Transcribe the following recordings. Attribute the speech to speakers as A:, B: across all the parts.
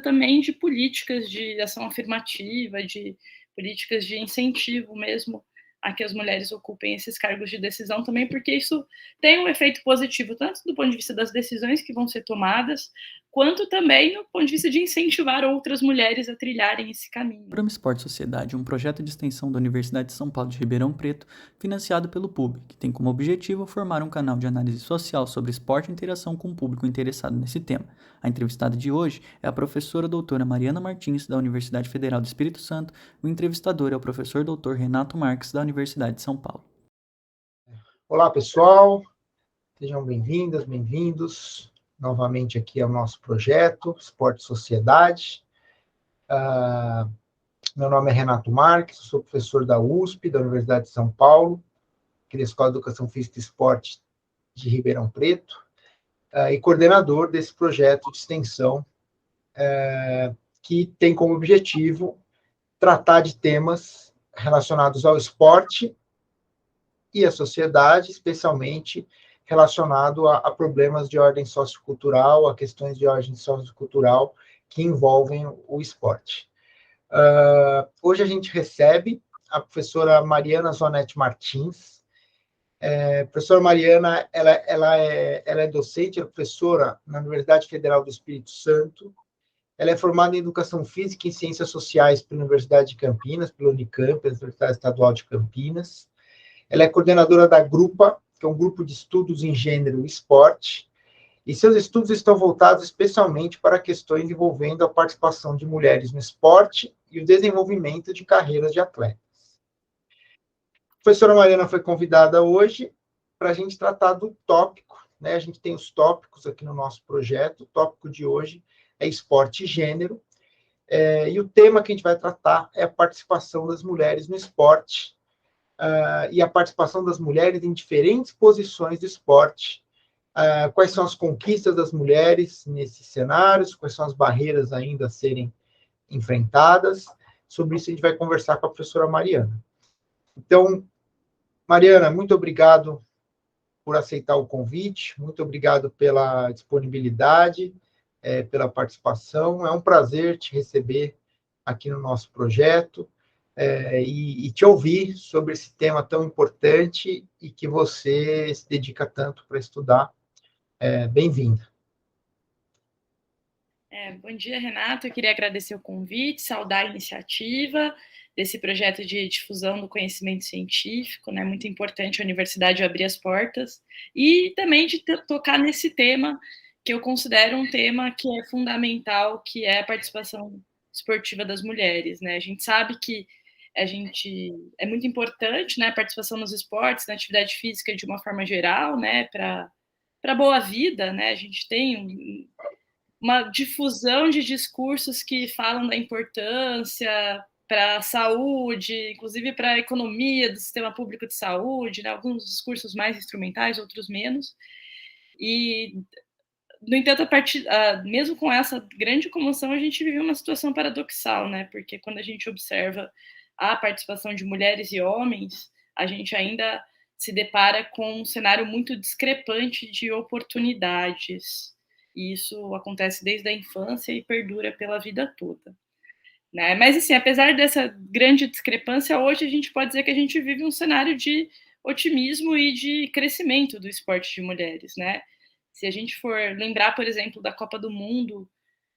A: também de políticas de ação afirmativa, de políticas de incentivo mesmo a que as mulheres ocupem esses cargos de decisão também, porque isso tem um efeito positivo, tanto do ponto de vista das decisões que vão ser tomadas, quanto também no ponto de vista de incentivar outras mulheres a trilharem esse caminho.
B: Programa Esporte Sociedade é um projeto de extensão da Universidade de São Paulo de Ribeirão Preto, financiado pelo PUB, que tem como objetivo formar um canal de análise social sobre esporte e interação com o público interessado nesse tema. A entrevistada de hoje é a professora doutora Mariana Martins, da Universidade Federal do Espírito Santo, e o entrevistador é o professor doutor Renato Marques, da Universidade de São Paulo.
C: Olá, pessoal, sejam bem-vindas, bem-vindos novamente aqui ao nosso projeto Esporte Sociedade. Meu nome é Renato Marques, sou professor da USP, da Universidade de São Paulo, aqui da Escola de Educação Física e Esporte de Ribeirão Preto, e coordenador desse projeto de extensão, que tem como objetivo tratar de temas relacionados ao esporte e à sociedade, especialmente relacionado a problemas de ordem sociocultural, a questões de ordem sociocultural que envolvem o esporte. Hoje a gente recebe a professora Mariana Zonetti Martins. A professora Mariana, ela é docente, é professora na Universidade Federal do Espírito Santo. Ela é formada em Educação Física e Ciências Sociais pela Universidade de Campinas, pela Unicamp, pela Universidade Estadual de Campinas. Ela é coordenadora da GRUPA, que é um grupo de estudos em gênero e esporte, e seus estudos estão voltados especialmente para questões envolvendo a participação de mulheres no esporte e o desenvolvimento de carreiras de atletas. A professora Mariana foi convidada hoje para a gente tratar do tópico, né? A gente tem os tópicos aqui no nosso projeto. O tópico de hoje é esporte e gênero, e o tema que a gente vai tratar é a participação das mulheres no esporte, e a participação das mulheres em diferentes posições do esporte. Quais são as conquistas das mulheres nesses cenários, quais são as barreiras ainda a serem enfrentadas. Sobre isso a gente vai conversar com a professora Mariana. Então, Mariana, muito obrigado por aceitar o convite, muito obrigado pela disponibilidade, pela participação. É um prazer te receber aqui no nosso projeto e te ouvir sobre esse tema tão importante e que você se dedica tanto para estudar. Bem-vinda.
A: Bom dia, Renato. Eu queria agradecer o convite, saudar a iniciativa desse projeto de difusão do conhecimento científico, né? Muito importante a universidade abrir as portas, e também de tocar nesse tema, que eu considero um tema que é fundamental, que é a participação esportiva das mulheres, né? A gente sabe que é muito importante, né, a participação nos esportes, na atividade física de uma forma geral, né, para boa vida, né? A gente tem uma difusão de discursos que falam da importância para a saúde, inclusive para a economia do sistema público de saúde, né? Alguns discursos mais instrumentais, outros menos. E, no entanto, mesmo com essa grande comoção, a gente vive uma situação paradoxal, né? Porque quando a gente observa a participação de mulheres e homens, a gente ainda se depara com um cenário muito discrepante de oportunidades. E isso acontece desde a infância e perdura pela vida toda, né? Mas, assim, apesar dessa grande discrepância, hoje a gente pode dizer que a gente vive um cenário de otimismo e de crescimento do esporte de mulheres, né? Se a gente for lembrar, por exemplo, da Copa do Mundo,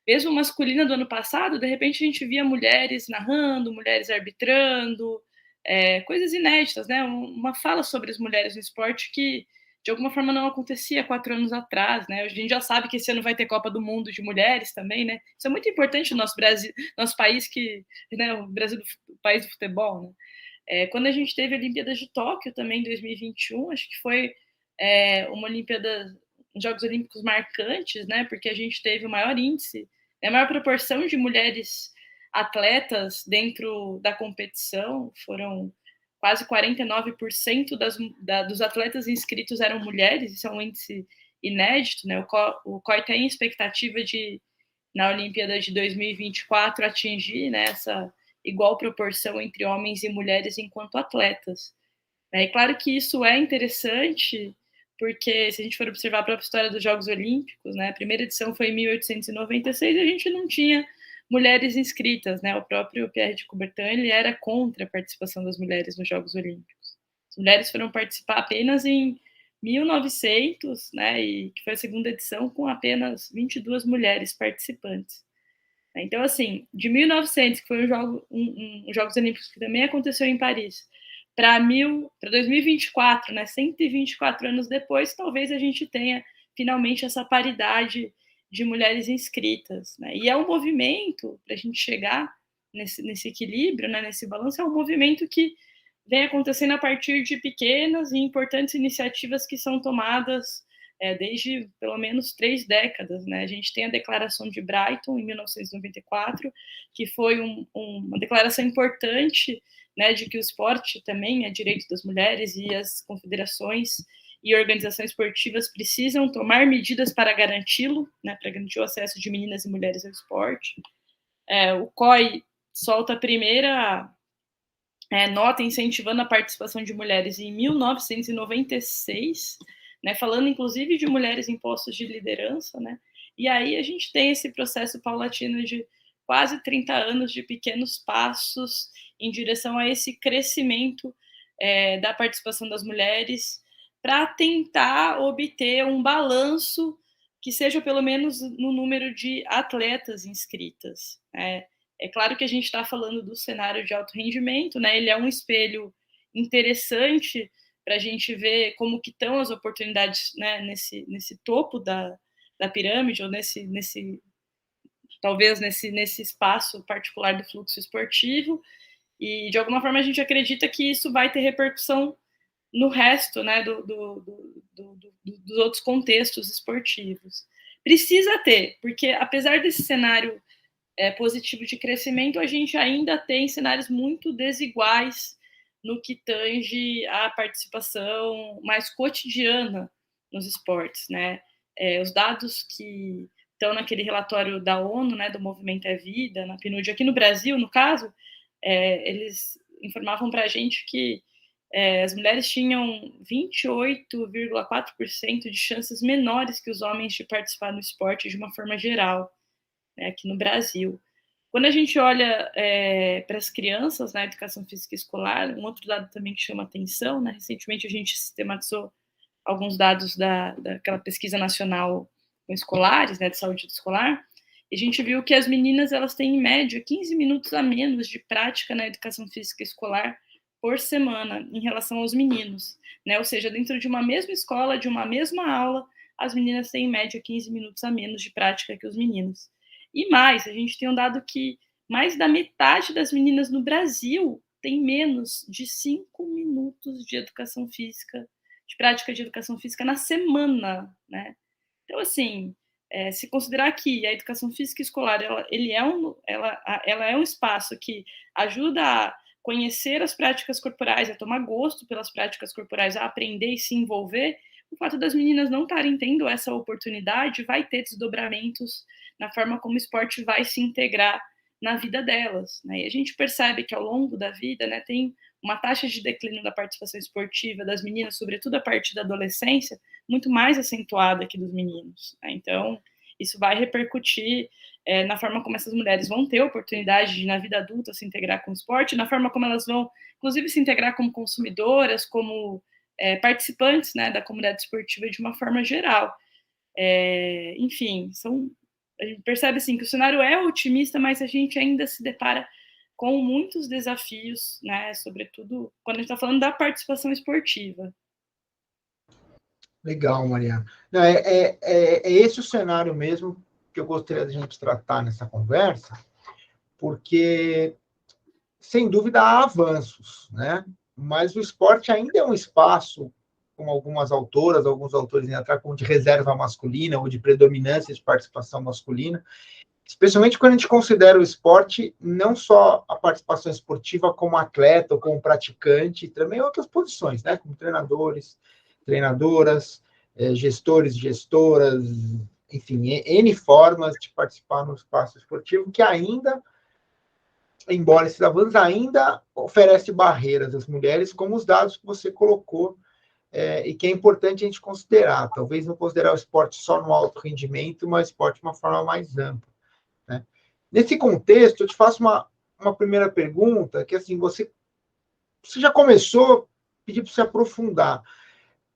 A: mesmo masculina do ano passado, de repente a gente via mulheres narrando, mulheres arbitrando, coisas inéditas, né? Uma fala sobre as mulheres no esporte que, de alguma forma, não acontecia 4 anos atrás, né? A gente já sabe que esse ano vai ter Copa do Mundo de mulheres também, né? Isso é muito importante no nosso Brasil, nosso país, né, o Brasil, o país do futebol, né? Quando a gente teve a Olimpíadas de Tóquio também em 2021, acho que foi uma Olimpíada, Jogos Olímpicos marcantes, né? Porque a gente teve o maior índice, a maior proporção de mulheres atletas dentro da competição. Foram quase 49% dos atletas inscritos eram mulheres. Isso é um índice inédito, né? O COI tem expectativa de, na Olimpíada de 2024, atingir, né, essa igual proporção entre homens e mulheres enquanto atletas. É claro que isso é interessante, porque se a gente for observar a própria história dos Jogos Olímpicos, né, a primeira edição foi em 1896 e a gente não tinha mulheres inscritas, né? O próprio Pierre de Coubertin, ele era contra a participação das mulheres nos Jogos Olímpicos. As mulheres foram participar apenas em 1900, né? E que foi a segunda edição com apenas 22 mulheres participantes. Então, assim, de 1900, que foi um Jogos Olímpicos que também aconteceu em Paris, para 2024, né, 124 anos depois, talvez a gente tenha finalmente essa paridade de mulheres inscritas. Né? E é um movimento, para a gente chegar nesse equilíbrio, né, nesse balanço, é um movimento que vem acontecendo a partir de pequenas e importantes iniciativas que são tomadas desde pelo menos 3 décadas. Né? A gente tem a Declaração de Brighton, em 1994, que foi uma declaração importante, né, de que o esporte também é direito das mulheres e as confederações e organizações esportivas precisam tomar medidas para garanti-lo, né, para garantir o acesso de meninas e mulheres ao esporte. O COI solta a primeira nota incentivando a participação de mulheres em 1996, né, falando inclusive de mulheres em postos de liderança, né, e aí a gente tem esse processo paulatino de quase 30 anos de pequenos passos em direção a esse crescimento da participação das mulheres para tentar obter um balanço que seja pelo menos no número de atletas inscritas. É claro que a gente está falando do cenário de alto rendimento, né? Ele é um espelho interessante para a gente ver como que estão as oportunidades, né, nesse topo da pirâmide, ou talvez nesse espaço particular do fluxo esportivo, e de alguma forma a gente acredita que isso vai ter repercussão no resto, né, dos outros contextos esportivos. Precisa ter, porque apesar desse cenário positivo de crescimento, a gente ainda tem cenários muito desiguais no que tange à participação mais cotidiana nos esportes, né? Os dados que estão naquele relatório da ONU, né, do Movimento é Vida, na PNUD, aqui no Brasil, no caso, eles informavam para a gente que as mulheres tinham 28,4% de chances menores que os homens de participar do esporte de uma forma geral, né, aqui no Brasil. Quando a gente olha para as crianças na educação física escolar, um outro dado também que chama atenção, né, recentemente a gente sistematizou alguns dados daquela pesquisa nacional com escolares, né, de saúde escolar, e a gente viu que as meninas elas têm, em média, 15 minutos a menos de prática na educação física escolar por semana em relação aos meninos, né? Ou seja, dentro de uma mesma escola, de uma mesma aula, as meninas têm, em média, 15 minutos a menos de prática que os meninos. E mais, a gente tem um dado que mais da metade das meninas no Brasil tem menos de 5 minutos de educação física, de prática de educação física na semana, né? Então, assim, se considerar que a educação física escolar ela é um espaço que ajuda a conhecer as práticas corporais, a tomar gosto pelas práticas corporais, a aprender e se envolver, o fato das meninas não estarem tendo essa oportunidade vai ter desdobramentos na forma como o esporte vai se integrar na vida delas. Né? E a gente percebe que ao longo da vida, né, tem uma taxa de declínio da participação esportiva das meninas, sobretudo a partir da adolescência, muito mais acentuada que dos meninos. Né? Então, isso vai repercutir na forma como essas mulheres vão ter oportunidade de, na vida adulta, se integrar com o esporte, na forma como elas vão, inclusive, se integrar como consumidoras, como participantes, né, da comunidade esportiva de uma forma geral. Enfim, a gente percebe assim, que o cenário é otimista, mas a gente ainda se depara com muitos desafios, né, sobretudo quando a gente está falando da participação esportiva.
C: Legal, Mariana. Não, é esse o cenário mesmo que eu gostaria de a gente tratar nessa conversa, porque, sem dúvida, há avanços, né? Mas o esporte ainda é um espaço, como algumas autoras, alguns autores atrás, de reserva masculina ou de predominância de participação masculina, especialmente quando a gente considera o esporte não só a participação esportiva como atleta ou como praticante, também outras posições, né? Como treinadores, treinadoras, gestores, gestoras, enfim, N formas de participar no espaço esportivo, que ainda, embora esses avanços, ainda oferece barreiras às mulheres, como os dados que você colocou, e que é importante a gente considerar. Talvez não considerar o esporte só no alto rendimento, mas o esporte de uma forma mais ampla. Né? Nesse contexto, eu te faço uma primeira pergunta, que assim, você já começou a pedir para você aprofundar.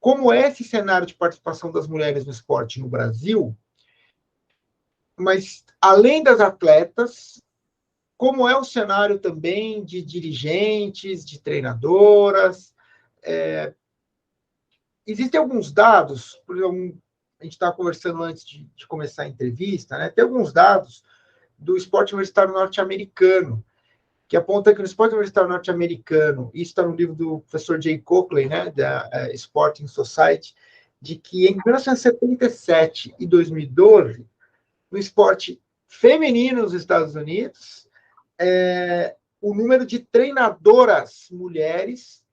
C: Como é esse cenário de participação das mulheres no esporte no Brasil? Mas, além das atletas, como é o cenário também de dirigentes, de treinadoras? Existem alguns dados, por exemplo, a gente estava conversando antes de começar a entrevista, né? Tem alguns dados do esporte universitário norte-americano, que aponta que no esporte universitário norte-americano, isso está no livro do professor Jay Coakley, né, da Sporting Society, de que em 1977 e 2012, no esporte feminino nos Estados Unidos, o número de treinadoras mulheres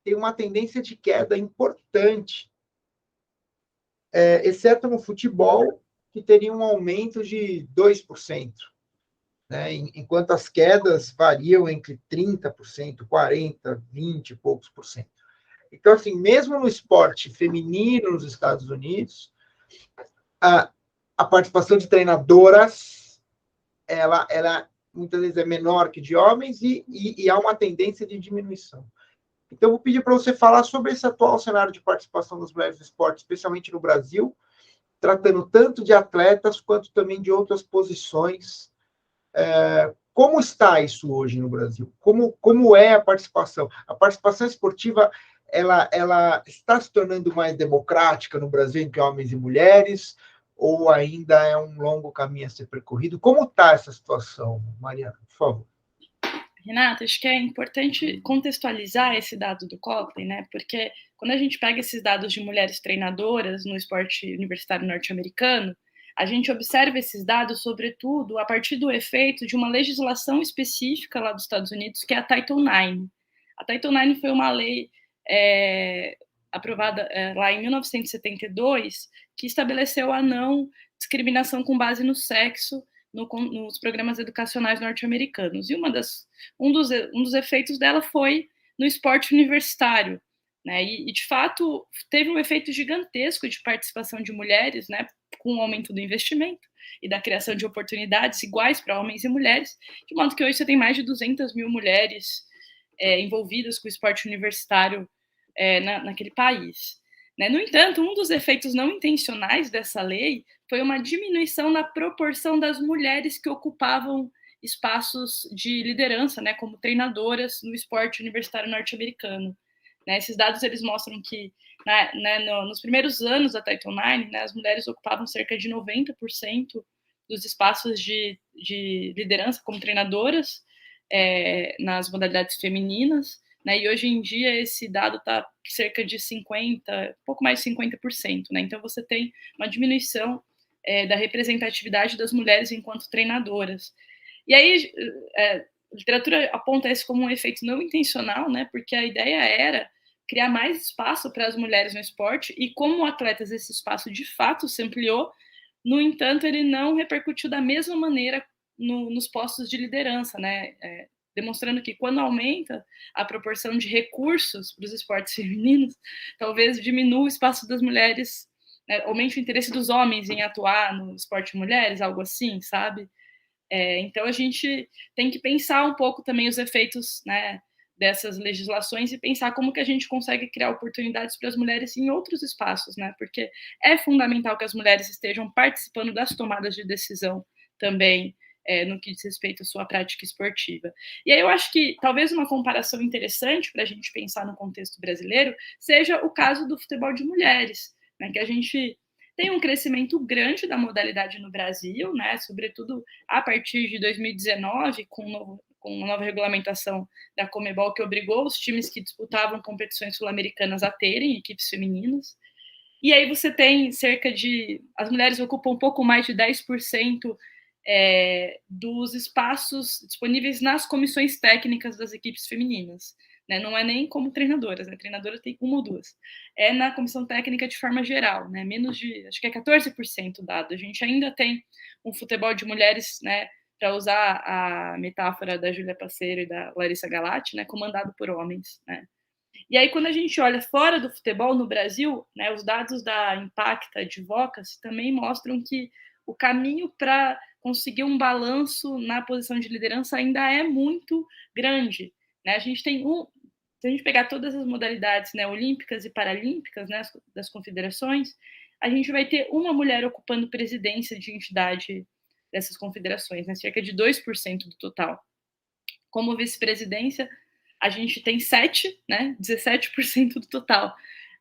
C: tem uma tendência de queda importante, exceto no futebol, que teria um aumento de 2%. Né? Enquanto as quedas variam entre 30%, 40%, 20 e poucos por cento. Então, assim, mesmo no esporte feminino nos Estados Unidos, a participação de treinadoras, ela muitas vezes é menor que de homens e há uma tendência de diminuição. Então, eu vou pedir para você falar sobre esse atual cenário de participação das mulheres no esporte, especialmente no Brasil, tratando tanto de atletas quanto também de outras posições. Como está isso hoje no Brasil? Como é a participação? A participação esportiva, ela está se tornando mais democrática no Brasil entre homens e mulheres, ou ainda é um longo caminho a ser percorrido? Como está essa situação, Mariana? Por favor.
A: Renata, acho que é importante contextualizar esse dado do Coakley, né? Porque quando a gente pega esses dados de mulheres treinadoras no esporte universitário norte-americano, a gente observa esses dados, sobretudo, a partir do efeito de uma legislação específica lá dos Estados Unidos, que é a Title IX. A Title IX foi uma lei aprovada lá em 1972, que estabeleceu a não discriminação com base no sexo nos programas educacionais norte-americanos. E um dos efeitos dela foi no esporte universitário, né? E, de fato, teve um efeito gigantesco de participação de mulheres, né? Com o aumento do investimento e da criação de oportunidades iguais para homens e mulheres, de modo que hoje você tem mais de 200 mil mulheres envolvidas com o esporte universitário naquele país. Né? No entanto, um dos efeitos não intencionais dessa lei foi uma diminuição na proporção das mulheres que ocupavam espaços de liderança, né, como treinadoras no esporte universitário norte-americano. Né? Esses dados eles mostram que nos primeiros anos da Title IX, né, as mulheres ocupavam cerca de 90% dos espaços de liderança como treinadoras nas modalidades femininas, né? E hoje em dia esse dado está cerca de 50%, pouco mais de 50%. Né? Então você tem uma diminuição da representatividade das mulheres enquanto treinadoras. E aí a literatura aponta isso como um efeito não intencional, né? Porque a ideia era criar mais espaço para as mulheres no esporte e como atletas esse espaço de fato se ampliou. No entanto, ele não repercutiu da mesma maneira nos postos de liderança, né? Demonstrando que quando aumenta a proporção de recursos para os esportes femininos, talvez diminua o espaço das mulheres, né? Aumente o interesse dos homens em atuar no esporte de mulheres, algo assim, sabe? Então a gente tem que pensar um pouco também os efeitos, né, dessas legislações e pensar como que a gente consegue criar oportunidades para as mulheres em outros espaços, né? Porque é fundamental que as mulheres estejam participando das tomadas de decisão também, no que diz respeito à sua prática esportiva. E aí eu acho que talvez uma comparação interessante para a gente pensar no contexto brasileiro seja o caso do futebol de mulheres, né, que a gente tem um crescimento grande da modalidade no Brasil, né, sobretudo a partir de 2019, com uma nova regulamentação da Conmebol que obrigou os times que disputavam competições sul-americanas a terem equipes femininas. E aí você tem as mulheres ocupam um pouco mais de 10% dos espaços disponíveis nas comissões técnicas das equipes femininas. Né? Não é nem como treinadoras, né? Treinadoras tem uma ou duas. É na comissão técnica de forma geral, né? Menos de, acho que é 14% dado. A gente ainda tem um futebol de mulheres, né? Para usar a metáfora da Júlia Passeiro e da Larissa Galati, né? Comandado por homens, né? E aí, quando a gente olha fora do futebol no Brasil, né, os dados da Impacta Advocacy também mostram que o caminho para conseguir um balanço na posição de liderança ainda é muito grande, né? A gente tem se a gente pegar todas as modalidades, né, olímpicas e paralímpicas, né, das confederações, a gente vai ter uma mulher ocupando presidência de entidade dessas confederações, né, cerca de 2% do total. Como vice-presidência, a gente tem 17% do total.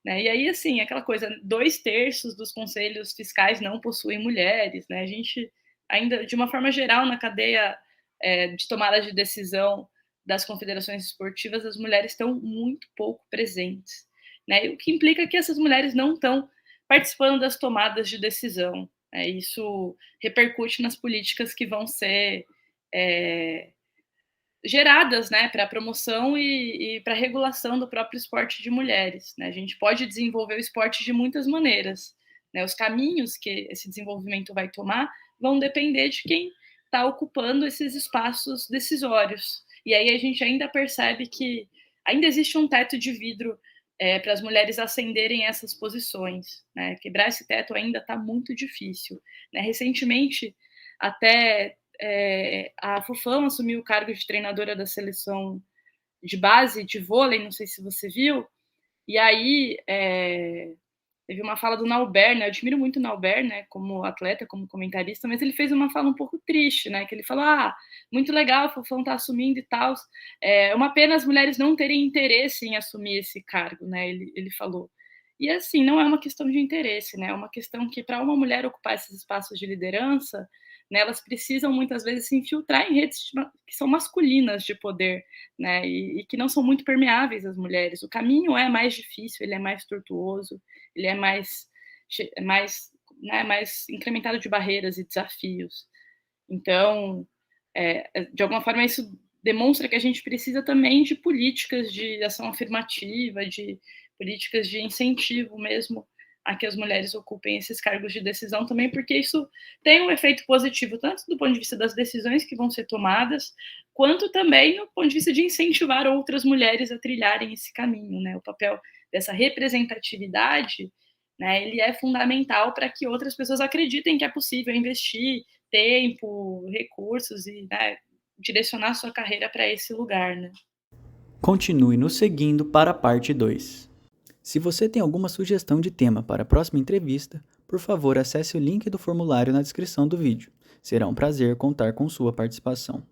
A: Né? E aí, assim, aquela coisa, 2/3 dos conselhos fiscais não possuem mulheres, né? A gente ainda, de uma forma geral, na cadeia de tomada de decisão das confederações esportivas, as mulheres estão muito pouco presentes, né? O que implica que essas mulheres não estão participando das tomadas de decisão. Né? Isso repercute nas políticas que vão ser geradas, né, para a promoção e para a regulação do próprio esporte de mulheres. Né? A gente pode desenvolver o esporte de muitas maneiras. Né? Os caminhos que esse desenvolvimento vai tomar vão depender de quem está ocupando esses espaços decisórios. E aí a gente ainda percebe que ainda existe um teto de vidro para as mulheres ascenderem essas posições. Né? Quebrar esse teto ainda está muito difícil. Né? Recentemente, até a Fofão assumiu o cargo de treinadora da seleção de base de vôlei, não sei se você viu, e aí teve uma fala do Nauber, né? Eu admiro muito o Nauber, né? Como atleta, como comentarista, mas ele fez uma fala um pouco triste, né? Que ele falou: muito legal, o Fofão tá assumindo e tal. É uma pena as mulheres não terem interesse em assumir esse cargo, né? Ele falou. E assim, não é uma questão de interesse, né? É uma questão que, para uma mulher ocupar esses espaços de liderança, né, elas precisam muitas vezes se infiltrar em redes que são masculinas de poder, né? E que não são muito permeáveis às mulheres. O caminho é mais difícil, ele é mais tortuoso, ele é mais incrementado de barreiras e desafios. Então, de alguma forma, isso demonstra que a gente precisa também de políticas de ação afirmativa, de políticas de incentivo mesmo a que as mulheres ocupem esses cargos de decisão também, porque isso tem um efeito positivo, tanto do ponto de vista das decisões que vão ser tomadas, quanto também no ponto de vista de incentivar outras mulheres a trilharem esse caminho, né? O papel dessa representatividade, né, ele é fundamental para que outras pessoas acreditem que é possível investir tempo, recursos e, né, direcionar sua carreira para esse lugar, né?
B: Continue nos seguindo para a parte 2. Se você tem alguma sugestão de tema para a próxima entrevista, por favor acesse o link do formulário na descrição do vídeo. Será um prazer contar com sua participação.